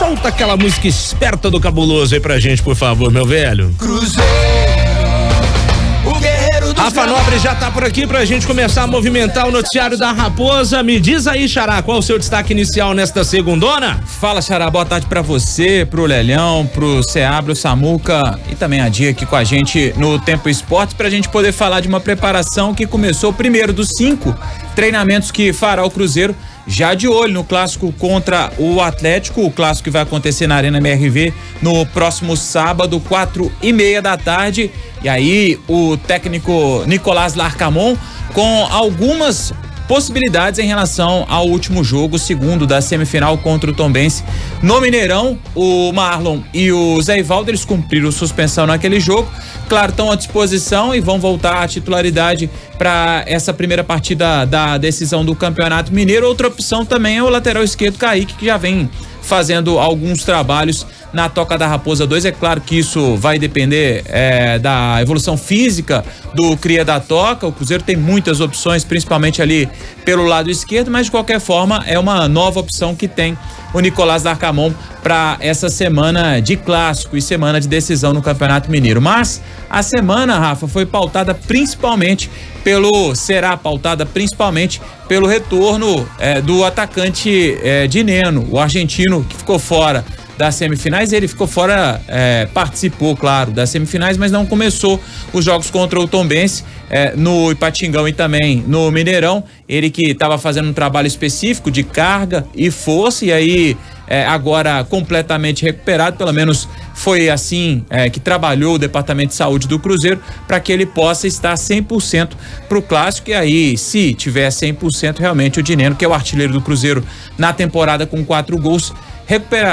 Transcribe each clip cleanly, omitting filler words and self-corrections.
Solta aquela música esperta do Cabuloso aí pra gente, por favor, meu velho. Cruzeiro, o guerreiro dos Rafa Nobre já tá por aqui pra gente começar a movimentar o noticiário da Raposa. Me diz aí, Xará, qual o seu destaque inicial nesta segundona? Fala, Xará, boa tarde pra você, pro Lelhão, pro Seabra, o Samuca e também a Dia aqui com a gente no Tempo Esportes pra gente poder falar de uma preparação que começou primeiro dos 5 treinamentos que fará o Cruzeiro, já de olho no clássico contra o Atlético, o clássico que vai acontecer na Arena MRV no próximo sábado, 4:30 da tarde. E aí o técnico Nicolás Larcamon com algumas possibilidades em relação ao último jogo, segundo da semifinal contra o Tombense no Mineirão. O Marlon e o Zé Ivaldo, eles cumpriram suspensão naquele jogo, claro, estão à disposição e vão voltar à titularidade para essa primeira partida da decisão do Campeonato Mineiro. Outra opção também é o lateral esquerdo Kaique, que já vem fazendo alguns trabalhos na Toca da Raposa 2. É claro que isso vai depender da evolução física do cria da Toca. O Cruzeiro tem muitas opções, principalmente ali pelo lado esquerdo, mas de qualquer forma é uma nova opção que tem o Nicolás Larcamon para essa semana de clássico e semana de decisão no Campeonato Mineiro. Mas a semana, Rafa, será pautada principalmente pelo retorno do atacante Dineno, o argentino que ficou fora das semifinais. Ele ficou fora, participou, claro, das semifinais, mas não começou os jogos contra o Tombense no Ipatingão e também no Mineirão. Ele que estava fazendo um trabalho específico de carga e força, e aí agora completamente recuperado, pelo menos foi assim que trabalhou o Departamento de Saúde do Cruzeiro, para que ele possa estar 100% para o clássico. E aí, se tiver 100%, realmente o Dineno, que é o artilheiro do Cruzeiro na temporada com 4 gols,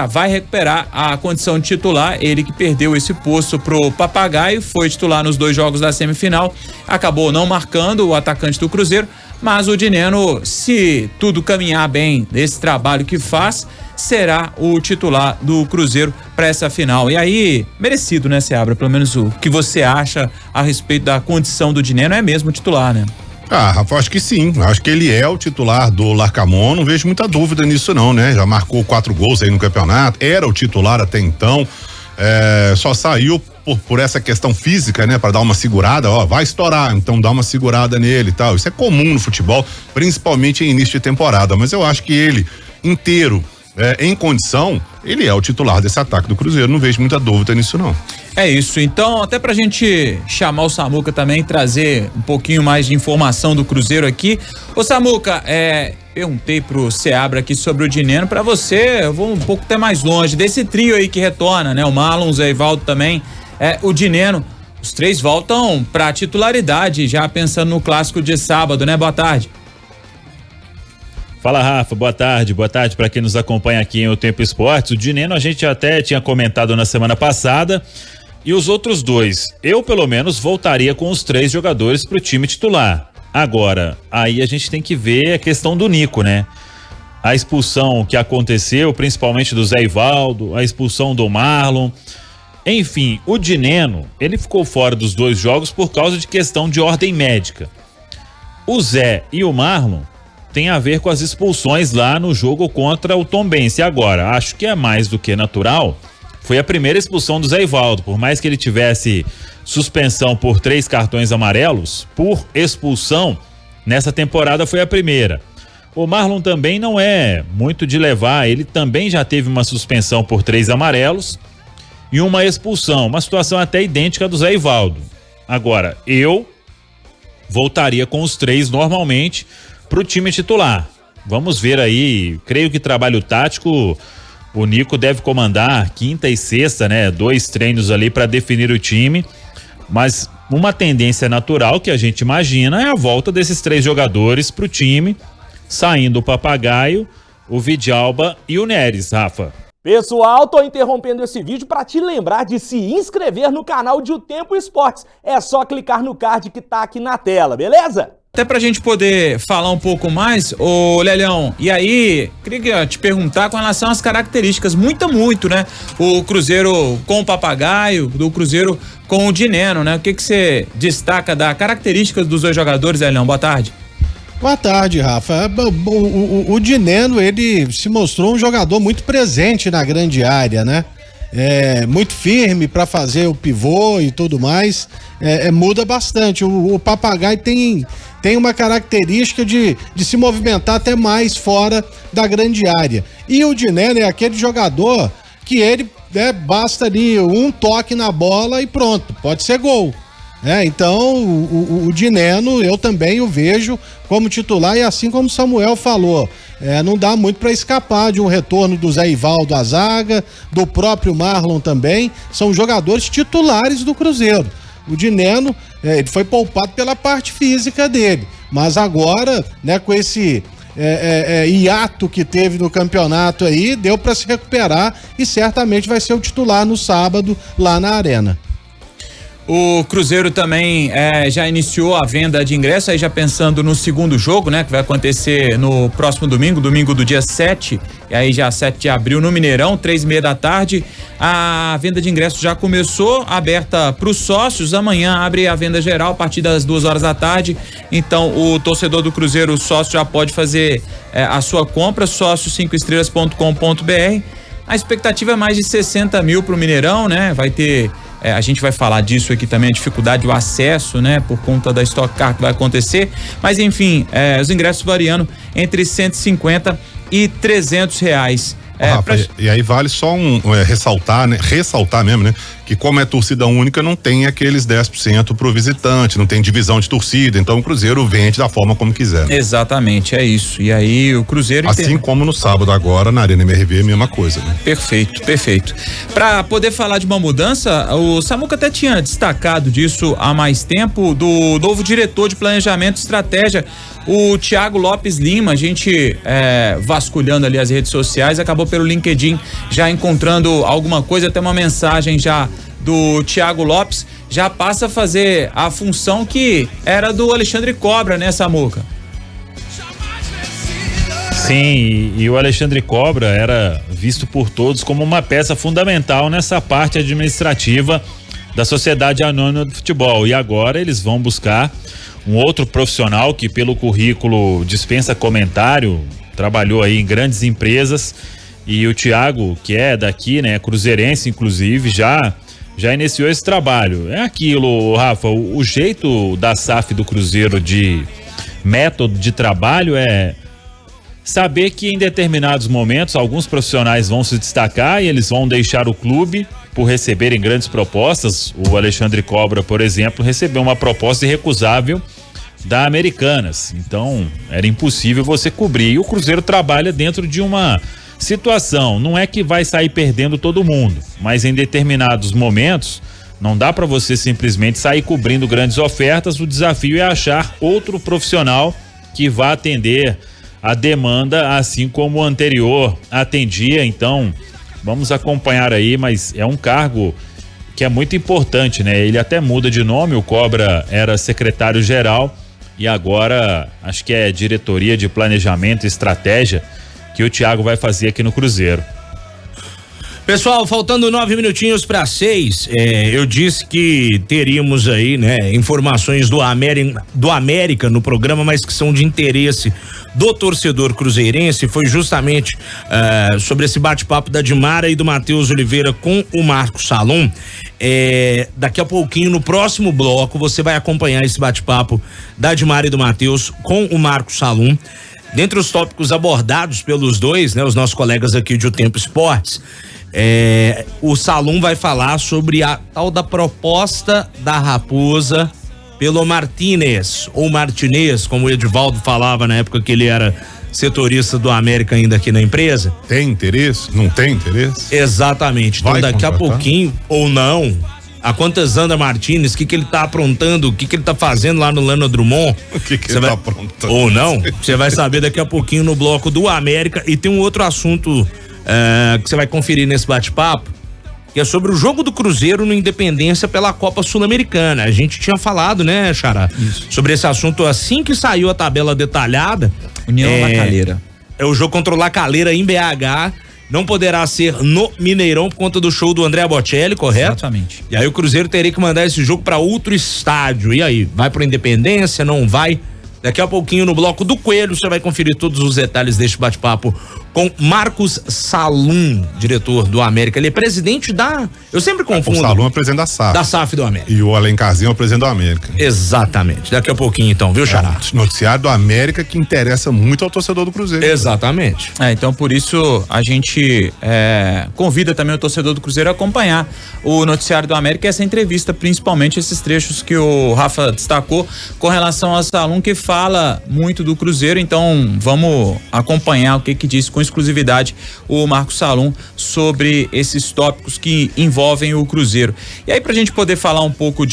vai recuperar a condição de titular. Ele que perdeu esse posto pro Papagaio, foi titular nos 2 jogos da semifinal, acabou não marcando, o atacante do Cruzeiro, mas o Dineno, se tudo caminhar bem nesse trabalho que faz, será o titular do Cruzeiro para essa final. E aí, merecido, né, Seabra? Pelo menos o que você acha a respeito da condição do Dineno, é mesmo titular, né? Rafa, acho que sim, acho que ele é o titular do Larcamon, não vejo muita dúvida nisso não, né? Já marcou 4 gols aí no campeonato, era o titular até então, só saiu por essa questão física, né? Para dar uma segurada, vai estourar, então dá uma segurada nele e tal. Isso é comum no futebol, principalmente em início de temporada, mas eu acho que ele inteiro, em condição, ele é o titular desse ataque do Cruzeiro, não vejo muita dúvida nisso não. É isso, então até pra gente chamar o Samuca também e trazer um pouquinho mais de informação do Cruzeiro aqui. Ô Samuca, perguntei pro Seabra aqui sobre o Dineno, pra você, eu vou um pouco até mais longe, desse trio aí que retorna, né? O Marlon, o Zé Ivaldo também, o Dineno, os 3 voltam pra titularidade, já pensando no clássico de sábado, né? Boa tarde. Fala, Rafa, boa tarde para quem nos acompanha aqui em O Tempo Esportes. O Dineno a gente até tinha comentado na semana passada, e os outros 2, eu pelo menos voltaria com os 3 jogadores pro time titular. Agora, aí a gente tem que ver a questão do Nico, né? A expulsão que aconteceu, principalmente do Zé Ivaldo, a expulsão do Marlon, enfim, o Dineno, ele ficou fora dos 2 jogos por causa de questão de ordem médica. O Zé e o Marlon tem a ver com as expulsões lá no jogo contra o Tombense. Agora, acho que é mais do que natural, foi a primeira expulsão do Zé Ivaldo, por mais que ele tivesse suspensão por 3 cartões amarelos, por expulsão, nessa temporada foi a primeira. O Marlon também não é muito de levar, ele também já teve uma suspensão por 3 amarelos e uma expulsão, uma situação até idêntica do Zé Ivaldo. Agora, eu voltaria com os 3 normalmente pro time titular. Vamos ver aí, creio que trabalho tático o Nico deve comandar quinta e sexta, né? 2 treinos ali para definir o time, mas uma tendência natural que a gente imagina é a volta desses 3 jogadores pro time, saindo o Papagaio, o Vidalba e o Neres, Rafa. Pessoal, tô interrompendo esse vídeo para te lembrar de se inscrever no canal de O Tempo Esportes. É só clicar no card que tá aqui na tela, beleza? Até pra gente poder falar um pouco mais, ô Lelhão, e aí, queria te perguntar com relação às características, muito, né? O Cruzeiro com o Papagaio, do Cruzeiro com o Dineno, né? O que você destaca das características dos 2 jogadores, Lelhão? Boa tarde. Boa tarde, Rafa. O Dineno, ele se mostrou um jogador muito presente na grande área, né? Muito firme para fazer o pivô e tudo mais. Muda bastante. O Papagaio tem uma característica de se movimentar até mais fora da grande área. E o Dineno é aquele jogador que ele basta ali um toque na bola e pronto, pode ser gol. Então o Dineno eu também o vejo como titular, e assim como o Samuel falou, não dá muito para escapar de um retorno do Zé Ivaldo à zaga, do próprio Marlon também, são jogadores titulares do Cruzeiro. O Dineno, ele foi poupado pela parte física dele, mas agora, né, com esse hiato que teve no campeonato aí, deu para se recuperar e certamente vai ser o titular no sábado lá na Arena. O Cruzeiro também já iniciou a venda de ingressos, aí já pensando no segundo jogo, né? Que vai acontecer no próximo domingo do dia 7, e aí já 7 de abril no Mineirão, 3:30 da tarde. A venda de ingressos já começou, aberta para os sócios. Amanhã abre a venda geral a partir das 2 horas da tarde. Então o torcedor do Cruzeiro, o sócio, já pode fazer a sua compra, sócio5estrelas.com.br. A expectativa é mais de 60 mil para o Mineirão, né? Vai ter... a gente vai falar disso aqui também, a dificuldade, o acesso, né, por conta da Stock Car que vai acontecer, mas enfim, os ingressos variando entre 150 e 300 reais. Rafa, e aí vale só ressaltar mesmo, né? Que como é torcida única, não tem aqueles 10% pro visitante, não tem divisão de torcida, então o Cruzeiro vende da forma como quiser. Né? Exatamente, é isso. E aí o Cruzeiro... Assim como no sábado agora, na Arena MRV, a mesma coisa, né? Perfeito. Pra poder falar de uma mudança, o Samuca até tinha destacado disso há mais tempo, do novo diretor de planejamento e estratégia, o Thiago Lopes Lima. A gente vasculhando ali as redes sociais, acabou pelo LinkedIn já encontrando alguma coisa, até uma mensagem já do Thiago Lopes, já passa a fazer a função que era do Alexandre Cobra, né, Samuca? Sim, e o Alexandre Cobra era visto por todos como uma peça fundamental nessa parte administrativa da Sociedade Anônima do Futebol, e agora eles vão buscar um outro profissional que pelo currículo dispensa comentário, trabalhou aí em grandes empresas, e o Thiago, que é daqui, né, cruzeirense inclusive, já iniciou esse trabalho. É aquilo, Rafa, o jeito da SAF do Cruzeiro de método de trabalho é saber que em determinados momentos alguns profissionais vão se destacar e eles vão deixar o clube por receberem grandes propostas. O Alexandre Cobra, por exemplo, recebeu uma proposta irrecusável da Americanas, então era impossível você cobrir, e o Cruzeiro trabalha dentro de uma situação, não é que vai sair perdendo todo mundo, mas em determinados momentos não dá para você simplesmente sair cobrindo grandes ofertas. O desafio é achar outro profissional que vá atender a demanda assim como o anterior atendia. Então vamos acompanhar aí, mas é um cargo que é muito importante, né? Ele até muda de nome, o Cobra era secretário-geral e agora acho que é diretoria de planejamento e estratégia que o Thiago vai fazer aqui no Cruzeiro. Pessoal, faltando 9 minutinhos para 6, eu disse que teríamos aí, né, informações do América no programa, mas que são de interesse do torcedor cruzeirense. Foi justamente sobre esse bate-papo da Dimara e do Matheus Oliveira com o Marcos Salum. Daqui a pouquinho, no próximo bloco, você vai acompanhar esse bate-papo da Dimara e do Matheus com o Marcos Salum. Dentre os tópicos abordados pelos dois, né, os nossos colegas aqui de O Tempo Esportes, o Salum vai falar sobre a tal da proposta da Raposa pelo Martínez, ou Martinez, como o Edivaldo falava na época que ele era setorista do América ainda aqui na empresa. Tem interesse? Não tem interesse? Exatamente. Então daqui a pouquinho, ou não, a quantas anda Martínez, o que ele tá aprontando, o que ele tá fazendo lá no Lana Drummond. O que ele tá aprontando? Ou não, você vai saber daqui a pouquinho no bloco do América. E tem um outro assunto que você vai conferir nesse bate-papo, que é sobre o jogo do Cruzeiro no Independência pela Copa Sul-Americana. A gente tinha falado, né, Xará? Isso. Sobre esse assunto assim que saiu a tabela detalhada. União La Calera. É o jogo contra o La Calera em BH. Não poderá ser no Mineirão por conta do show do André Bocelli, correto? Exatamente. E aí o Cruzeiro teria que mandar esse jogo para outro estádio. E aí, vai pro Independência, não vai? Daqui a pouquinho no bloco do Coelho você vai conferir todos os detalhes deste bate-papo com Marcos Salum, diretor do América. Ele é presidente da... Eu sempre confundo. O Salum é presidente da SAF. Da SAF do América. E o Alencarzinho é o presidente do América. Exatamente. Daqui a pouquinho então, viu, Xará? Noticiário do América que interessa muito ao torcedor do Cruzeiro. Exatamente. Então por isso a gente convida também o torcedor do Cruzeiro a acompanhar o noticiário do América e essa entrevista, principalmente esses trechos que o Rafa destacou com relação ao Salum, que fala muito do Cruzeiro. Então vamos acompanhar o que disse com exclusividade o Marcos Salum sobre esses tópicos que envolvem o Cruzeiro. E aí, pra gente poder falar um pouco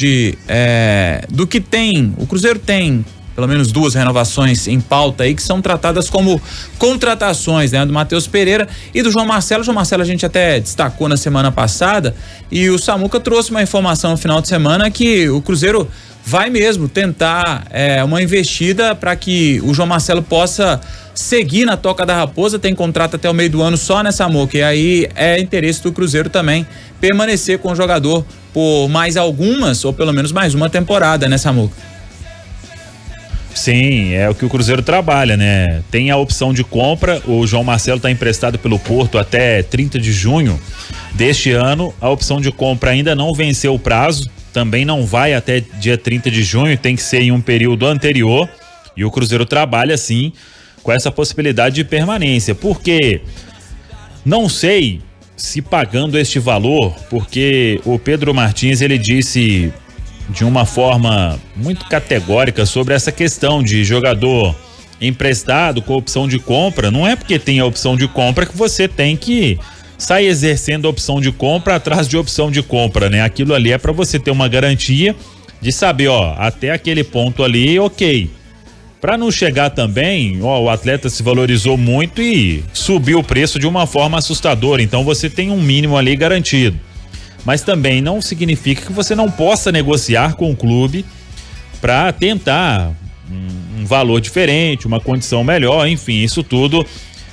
do que tem, o Cruzeiro tem pelo menos 2 renovações em pauta aí que são tratadas como contratações, né? Do Matheus Pereira e do João Marcelo. O João Marcelo a gente até destacou na semana passada e o Samuca trouxe uma informação no final de semana que o Cruzeiro vai mesmo tentar uma investida para que o João Marcelo possa seguir na Toca da Raposa. Tem contrato até o meio do ano só nessa Samuca, e aí é interesse do Cruzeiro também permanecer com o jogador por mais algumas ou pelo menos mais uma temporada nessa Samuca. Sim, é o que o Cruzeiro trabalha, né? Tem a opção de compra, o João Marcelo está emprestado pelo Porto até 30 de junho deste ano. A opção de compra ainda não venceu o prazo, também não vai até dia 30 de junho, tem que ser em um período anterior, e o Cruzeiro trabalha sim com essa possibilidade de permanência, porque não sei se pagando este valor, porque o Pedro Martins ele disse de uma forma muito categórica sobre essa questão de jogador emprestado com opção de compra. Não é porque tem a opção de compra que você tem que sair exercendo a opção de compra atrás de opção de compra, né? Aquilo ali é para você ter uma garantia de saber, até aquele ponto ali, ok. Para não chegar também, o atleta se valorizou muito e subiu o preço de uma forma assustadora, então você tem um mínimo ali garantido. Mas também não significa que você não possa negociar com o clube para tentar um valor diferente, uma condição melhor, enfim, isso tudo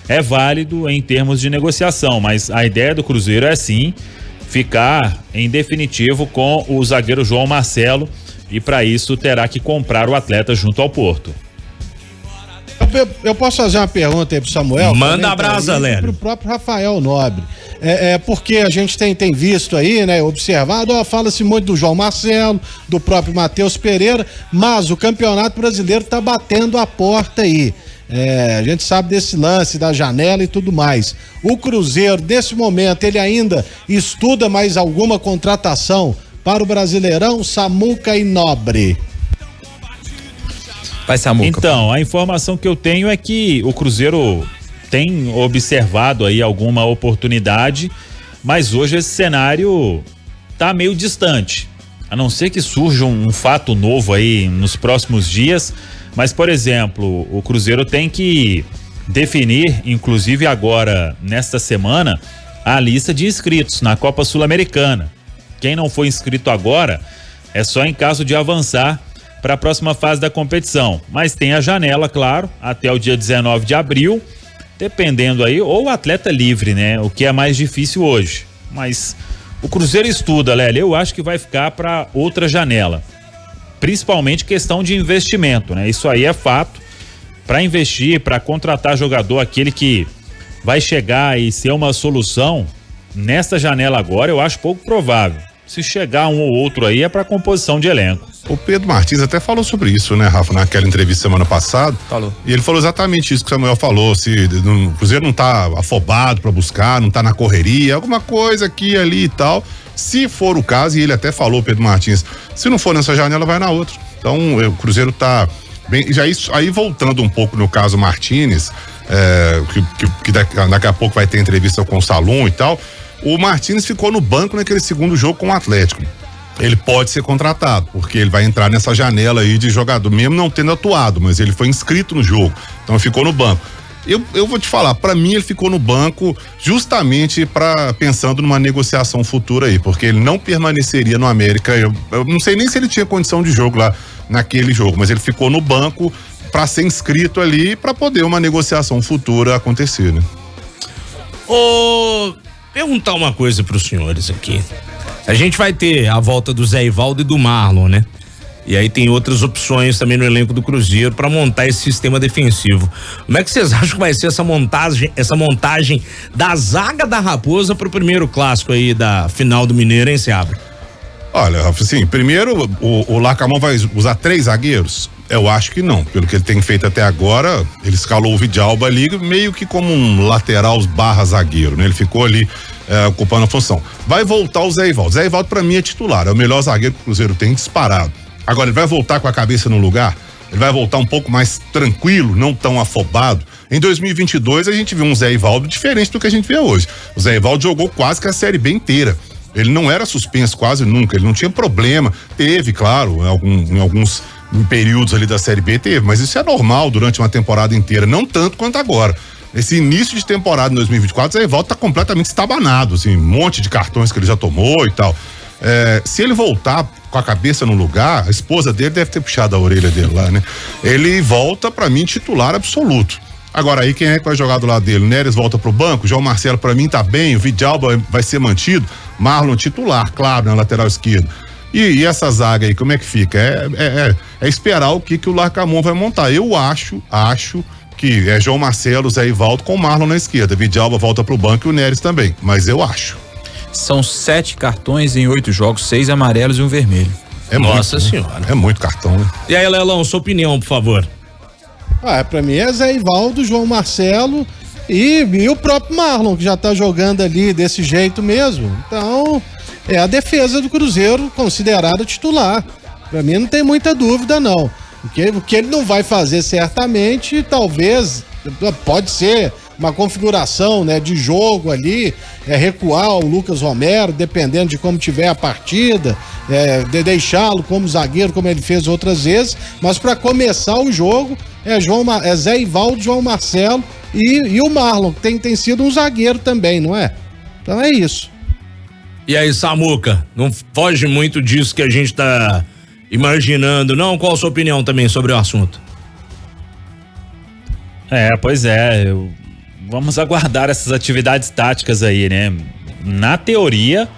é válido em termos de negociação, mas a ideia do Cruzeiro é sim ficar em definitivo com o zagueiro João Marcelo, e para isso terá que comprar o atleta junto ao Porto. Eu posso fazer uma pergunta aí pro Samuel? Manda a brasa, Lélio. Pro próprio Rafael Nobre. Porque a gente tem visto aí, né, observado, fala-se muito do João Marcelo, do próprio Matheus Pereira, mas o Campeonato Brasileiro tá batendo a porta aí. A gente sabe desse lance da janela e tudo mais. O Cruzeiro, nesse momento, ele ainda estuda mais alguma contratação para o Brasileirão? Samuca e Nobre. Vai, Samuca. Então, a informação que eu tenho é que o Cruzeiro tem observado aí alguma oportunidade, mas hoje esse cenário tá meio distante. A não ser que surja um fato novo aí nos próximos dias, mas, por exemplo, o Cruzeiro tem que definir, inclusive agora, nesta semana, a lista de inscritos na Copa Sul-Americana. Quem não foi inscrito agora é só em caso de avançar para a próxima fase da competição, mas tem a janela, claro, até o dia 19 de abril, dependendo aí, ou o atleta livre, né? O que é mais difícil hoje, mas o Cruzeiro estuda, Lélia, eu acho que vai ficar para outra janela, principalmente questão de investimento, né? Isso aí é fato, para investir, para contratar jogador, aquele que vai chegar e ser uma solução nesta janela agora, eu acho pouco provável. Se chegar um ou outro aí é para composição de elenco. O Pedro Martins até falou sobre isso, né, Rafa, naquela entrevista semana passada. Falou. E ele falou exatamente isso que o Samuel falou, se o Cruzeiro não tá afobado para buscar, não tá na correria, alguma coisa aqui, ali e tal. Se for o caso, e ele até falou, Pedro Martins, se não for nessa janela, vai na outra. Então, o Cruzeiro tá bem, já isso, aí voltando um pouco no caso Martins, que daqui a pouco vai ter entrevista com o Salum e tal, o Martins ficou no banco naquele segundo jogo com o Atlético. Ele pode ser contratado, porque ele vai entrar nessa janela aí de jogador, mesmo não tendo atuado, mas ele foi inscrito no jogo, então ficou no banco. Eu vou te falar, para mim ele ficou no banco justamente pensando numa negociação futura aí, porque ele não permaneceria no América. Eu não sei nem se ele tinha condição de jogo lá naquele jogo, mas ele ficou no banco para ser inscrito ali, para poder uma negociação futura acontecer, né? Perguntar uma coisa para os senhores aqui. A gente vai ter a volta do Zé Ivaldo e do Marlon, né? E aí tem outras opções também no elenco do Cruzeiro para montar esse sistema defensivo. Como é que vocês acham que vai ser essa montagem da zaga da Raposa pro primeiro clássico aí da final do Mineiro, hein, Seabra? Olha, assim, primeiro o Larcamón vai usar 3 zagueiros? Eu acho que não, pelo que ele tem feito até agora, ele escalou o Vidalba ali meio que como um lateral / zagueiro, né? Ele ficou ali ocupando a função. Vai voltar o Zé Ivaldo. Zé Ivaldo pra mim é titular, é o melhor zagueiro que o Cruzeiro tem disparado. Agora, ele vai voltar com a cabeça no lugar, ele vai voltar um pouco mais tranquilo, não tão afobado. Em 2022 a gente viu um Zé Ivaldo diferente do que a gente vê hoje. O Zé Ivaldo jogou quase que a Série B inteira. Ele não era suspenso quase nunca, ele não tinha problema. Teve, claro, em alguns períodos ali da Série B teve, mas isso é normal durante uma temporada inteira, não tanto quanto agora. Esse início de temporada em 2024, o Zé Ivaldo tá completamente estabanado, assim, um monte de cartões que ele já tomou e tal. Se ele voltar com a cabeça no lugar, a esposa dele deve ter puxado a orelha dele lá, né? Ele volta pra mim titular absoluto. Agora aí quem é que vai jogar do lado dele? O Neres volta pro banco, João Marcelo pra mim tá bem, o Vidalba vai ser mantido, Marlon titular, claro, na lateral esquerda. E essa zaga aí, como é que fica? É esperar o que o Larcamón vai montar. Eu acho que é João Marcelo, Zé Ivaldo com o Marlon na esquerda, Vidalba volta pro banco e o Neres também, mas eu acho. São 7 cartões em 8 jogos, 6 amarelos e um vermelho. Nossa senhora. É muito cartão, né? E aí, Lelão, sua opinião, por favor. Pra mim é Zé Ivaldo, João Marcelo e o próprio Marlon, que já tá jogando ali desse jeito mesmo. Então, é a defesa do Cruzeiro considerada titular. Pra mim não tem muita dúvida, não. O que ele não vai fazer certamente, talvez, pode ser uma configuração, né, de jogo ali, recuar o Lucas Romero, dependendo de como tiver a partida, de deixá-lo como zagueiro, como ele fez outras vezes, mas para começar o jogo é Zé Ivaldo, João Marcelo e o Marlon, que tem sido um zagueiro também, não é? Então é isso. E aí, Samuca, não foge muito disso que a gente tá imaginando, não? Qual a sua opinião também sobre o assunto? Pois é, vamos aguardar essas atividades táticas aí, né? Na teoria,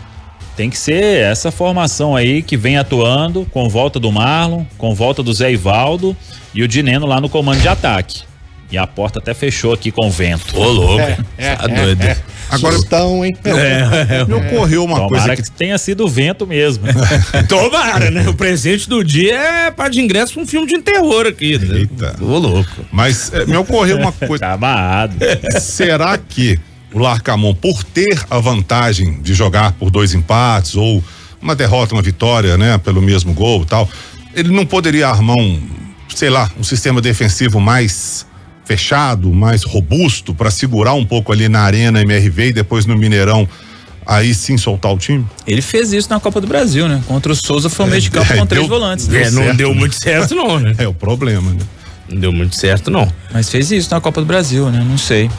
tem que ser essa formação aí que vem atuando com volta do Marlon, com volta do Zé Ivaldo e o Dineno lá no comando de ataque. E a porta até fechou aqui com o vento. Ô, louco. Tá doido. Agora, sustão, hein? me ocorreu uma Tomara coisa que tenha sido o vento mesmo. Tomara, né? O presente do dia é par de ingresso pra um filme de terror aqui. Eita. Ô, louco. Mas me ocorreu uma coisa. Tá amarrado. Será que o Larcamón, por ter a vantagem de jogar por 2 empates ou uma derrota, uma vitória, né, pelo mesmo gol e tal, ele não poderia armar um sistema defensivo mais fechado, mais robusto, para segurar um pouco ali na Arena MRV e depois no Mineirão, aí sim soltar o time? Ele fez isso na Copa do Brasil, né? Contra o Souza foi um meio de campo com 3 volantes. Não deu muito certo não, né? É o problema, né? Não deu muito certo não. Mas fez isso na Copa do Brasil, né? Não sei.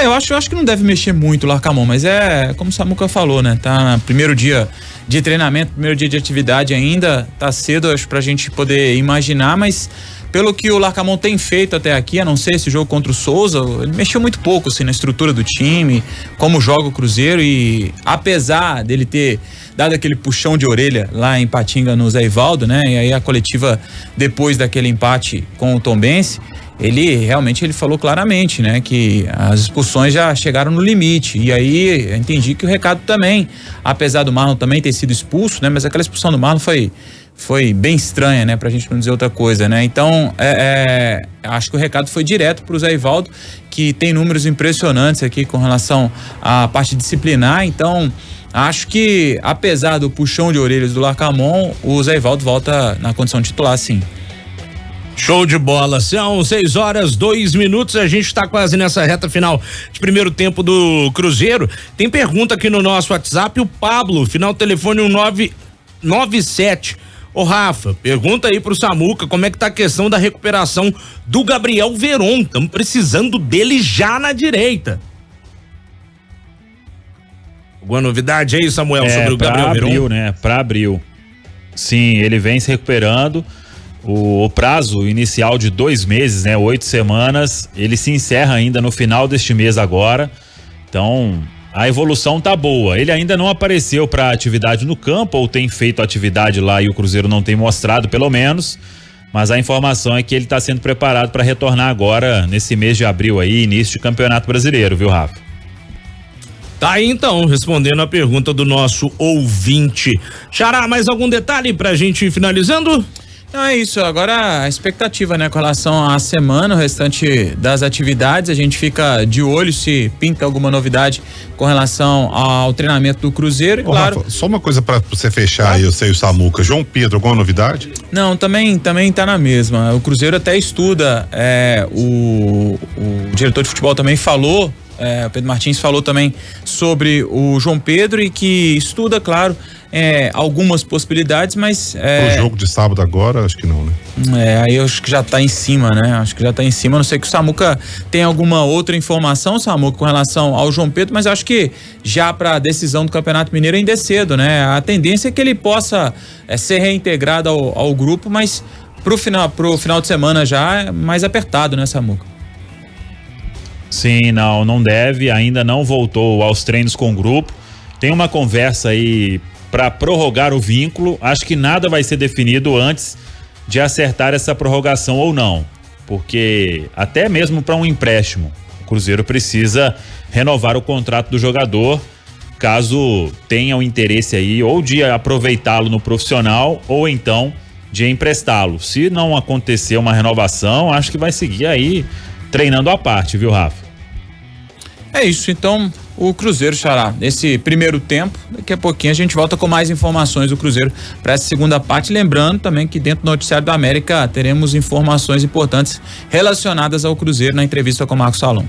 Eu acho que não deve mexer muito o Larcamón, mas como o Samuca falou, né? Tá no primeiro dia de treinamento, primeiro dia de atividade ainda, tá cedo, acho, pra gente poder imaginar, mas pelo que o Larcamón tem feito até aqui, a não ser esse jogo contra o Souza, ele mexeu muito pouco, assim, na estrutura do time, como joga o Cruzeiro, e apesar dele ter dado aquele puxão de orelha lá em Patinga no Zé Ivaldo, né? E aí a coletiva, depois daquele empate com o Tombense, ele falou claramente, né, que as expulsões já chegaram no limite, e aí eu entendi que o recado também, apesar do Marlon também ter sido expulso, né, mas aquela expulsão do Marlon foi bem estranha, né, pra gente não dizer outra coisa, né, então acho que o recado foi direto pro Zé Ivaldo, que tem números impressionantes aqui com relação à parte disciplinar, então acho que apesar do puxão de orelhas do Larcamón, o Zé Ivaldo volta na condição de titular, sim. Show de bola, são 6:02, a gente tá quase nessa reta final de primeiro tempo do Cruzeiro. Tem pergunta aqui no nosso WhatsApp, o Pablo, final do telefone 1997. Ô Rafa, pergunta aí pro Samuca como é que tá a questão da recuperação do Gabriel Veron, estamos precisando dele já na direita. Alguma novidade aí, Samuel, sobre o Gabriel Veron? Abril, né? Pra abril. Sim, ele vem se recuperando. O prazo inicial de 2 meses, né? 8 semanas, ele se encerra ainda no final deste mês agora. Então, a evolução tá boa. Ele ainda não apareceu para atividade no campo, ou tem feito atividade lá e o Cruzeiro não tem mostrado, pelo menos. Mas a informação é que ele está sendo preparado para retornar agora nesse mês de abril aí, início de Campeonato Brasileiro, viu, Rafa? Tá aí então, respondendo a pergunta do nosso ouvinte. Xará, mais algum detalhe pra gente ir finalizando? Não, é isso, agora a expectativa, né, com relação à semana, o restante das atividades, a gente fica de olho se pinta alguma novidade com relação ao treinamento do Cruzeiro, e claro... Rafa, só uma coisa pra você fechar aí, eu sei o Samuca, João Pedro, alguma novidade? Não, também tá na mesma, o Cruzeiro até estuda, o diretor de futebol também falou, o Pedro Martins falou também sobre o João Pedro e que estuda, claro, algumas possibilidades, mas... O jogo de sábado agora, acho que não, né? Aí eu acho que já tá em cima, né? Acho que já tá em cima, a não sei que o Samuca tem alguma outra informação, Samuca, com relação ao João Pedro, mas acho que já pra decisão do Campeonato Mineiro ainda é cedo, né? A tendência é que ele possa ser reintegrado ao grupo, mas pro final de semana já é mais apertado, né, Samuca? Sim, não deve, ainda não voltou aos treinos com o grupo. Tem uma conversa aí para prorrogar o vínculo. Acho que nada vai ser definido antes de acertar essa prorrogação ou não, porque até mesmo para um empréstimo, o Cruzeiro precisa renovar o contrato do jogador, caso tenha o interesse aí ou de aproveitá-lo no profissional ou então de emprestá-lo. Se não acontecer uma renovação, acho que vai seguir aí treinando à parte, viu, Rafa? É isso, então o Cruzeiro, Xará, nesse primeiro tempo, daqui a pouquinho a gente volta com mais informações do Cruzeiro para essa segunda parte, lembrando também que dentro do Noticiário da América teremos informações importantes relacionadas ao Cruzeiro na entrevista com o Marcos Salom.